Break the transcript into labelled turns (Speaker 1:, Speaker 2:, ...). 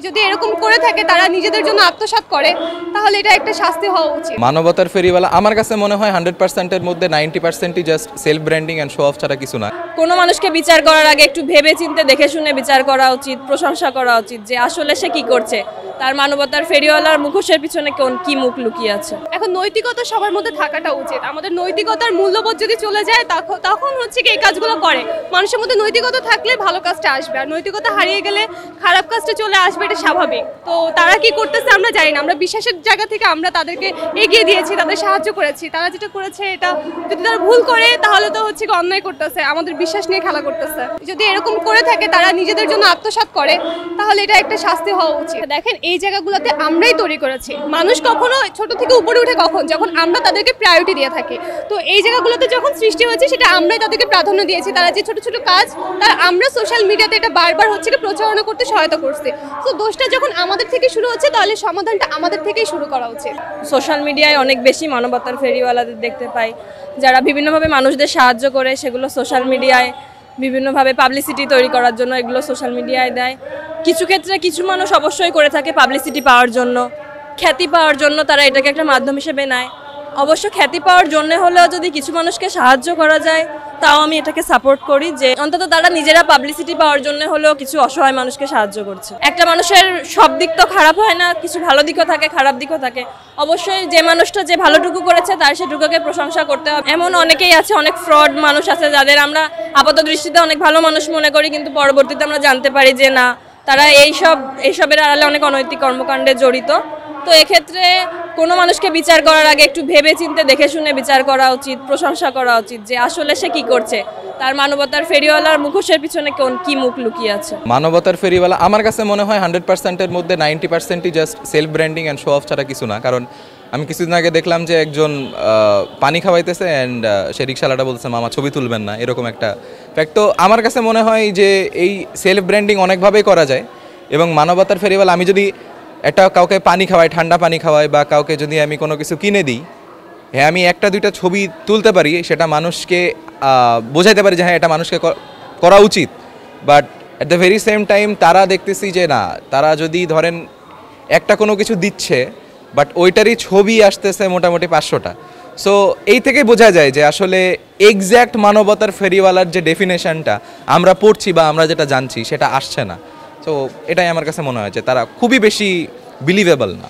Speaker 1: যদি এরকম করে থাকে তারা নিজেদের জন্য আত্মসাৎ করে তাহলে এটা একটা শাস্তি হওয়া উচিত।
Speaker 2: মানবতার ফেরিওয়ালা আমার কাছে মনে হয় 100% এর মধ্যে 90%ই just self branding and show off ছাড়া কিছু না।
Speaker 3: কোনো মানুষকে বিচার করার আগে একটু ভেবে চিন্তে দেখে শুনে বিচার করা উচিত, প্রশংসা করা উচিত যে আসলে সে কি করছে, তার মানবতার ফেরিওয়ালার মুখোশের পিছনে কি মুখ লুকিয়ে আছে।
Speaker 1: এখন নৈতিকতা সবার মধ্যে থাকাটা উচিত। আমাদের নৈতিকতার মূল্যবোধ যদি চলে যায় তখন হচ্ছে কি এই কাজগুলো করে। মানুষের মধ্যে নৈতিকতা থাকলে ভালো কাজটা আসবে, আর নৈতিকতা হারিয়ে গেলে খারাপ কাজটা চলে আসবে, এটা স্বাভাবিক। তো তারা কি করতেছে আমরা জানি না, আমরা বিশ্বাসের জায়গা থেকে আমরা তাদেরকে এগিয়ে দিয়েছি, তাদের সাহায্য করেছি। তারা যেটা করেছে এটা যদি তারা ভুল করে তাহলে তো হচ্ছে কি অন্যায় করতেছে, আমাদের বিশ্বাস নিয়ে খেলা করতেছে। যদি এরকম করে থাকে তারা নিজেদের জন্য আত্মসাৎ করে তাহলে এটা একটা শাস্তি হওয়া উচিত। দেখেন এই জায়গাগুলোতে আমরাই তৈরি করেছি। মানুষ কখনো ছোট থেকে উপরে উঠে কখন, যখন আমরা তাদেরকে প্রায়োরিটি দিয়ে থাকি। তো এই জায়গাগুলোতে যখন সৃষ্টি হয়েছে সেটা আমরাই তাদেরকে প্রাধান্য দিয়েছি। তারা যে ছোট ছোট কাজ তারা আমরা সোশ্যাল মিডিয়াতে এটা বারবার হচ্ছে প্রচারণা করতে সহায়তা করছে। তো দোষটা যখন আমাদের থেকে শুরু হচ্ছে তাহলে সমাধানটা আমাদের থেকেই শুরু করা উচিত।
Speaker 3: সোশ্যাল মিডিয়ায় অনেক বেশি মানবতার ফেরিওয়ালাদের দেখতে পাই, যারা বিভিন্নভাবে মানুষদের সাহায্য করে, সেগুলো সোশ্যাল মিডিয়ায় বিভিন্নভাবে পাবলিসিটি তৈরি করার জন্য এগুলো সোশ্যাল মিডিয়ায় দেয়। কিছু ক্ষেত্রে কিছু মানুষ অবশ্যই করে থাকে পাবলিসিটি পাওয়ার জন্য, খ্যাতি পাওয়ার জন্য, তারা এটাকে একটা মাধ্যম হিসেবে নেয়। অবশ্য খ্যাতি পাওয়ার জন্য হলেও যদি কিছু মানুষকে সাহায্য করা যায় তাও আমি এটাকে সাপোর্ট করি, যে অন্তত তারা নিজেরা পাবলিসিটি পাওয়ার জন্য হলেও কিছু অসহায় মানুষকে সাহায্য করছে। একটা মানুষের সব দিক তো খারাপ হয় না, কিছু ভালো দিকও থাকে, খারাপ দিকও থাকে। অবশ্যই যে মানুষটা যে ভালোটুকু করেছে তার সেটুকুকে প্রশংসা করতে হবে। এমন অনেকেই আছে, অনেক ফ্রড মানুষ আছে যাদের আমরা আপাত দৃষ্টিতে অনেক ভালো মানুষ মনে করি, কিন্তু পরবর্তীতে আমরা জানতে পারি যে না, তারা এইসবের আড়ালে অনেক অনৈতিক কর্মকাণ্ডে জড়িত। তো এক্ষেত্রে কোনো মানুষকে বিচার করার আগে একটু ভেবে চিন্তে দেখে শুনে বিচার করা উচিত, প্রশংসা করা উচিত যে আসলে সে কি করছে, তার মানবতার ফেরিওয়ালার মুখোশের পিছনে কি মুখ লুকিয়ে আছে।
Speaker 2: মানবতার ফেরিওয়ালা আমার কাছে মনে হয় 100% এর মধ্যে 90%ই just self branding and show off ছাড়া কিছু না। কারণ আমি কিছুদিন আগে দেখলাম যে একজন পানি খাওয়াইতেছে অ্যান্ড সে রিক্সাওয়ালাটা বলছে মামা ছবি তুলবেন না, এরকম একটা ফ্যাক্ট। তো আমার কাছে মনে হয় যে এই সেলফ ব্র্যান্ডিং অনেকভাবেই করা যায়। এবং মানবতার ফেরিওয়ালা আমি যদি কাউকে পানি খাওয়াই, ঠান্ডা পানি খাওয়াই, বা কাউকে যদি আমি কোনো কিছু কিনে দিই, হ্যাঁ আমি একটা দুইটা ছবি তুলতে পারি, সেটা মানুষকে বোঝাইতে পারি যে হ্যাঁ এটা মানুষকে করা উচিত। But at the very same time তারা দেখতেছি যে না, তারা যদি ধরেন একটা কোনো কিছু দিচ্ছে বাট ওইটারই ছবি আসতেছে মোটামুটি 500টা। সো এই থেকে বোঝা যায় যে আসলে এক্স্যাক্ট মানবতার ফেরিওয়ালার যে ডেফিনেশনটা আমরা পড়ছি বা আমরা যেটা জানছি সেটা আসছে না। তো এটাই আমার কাছে মনে হয় যে তারা খুবই বেশি বিলিভেবল না।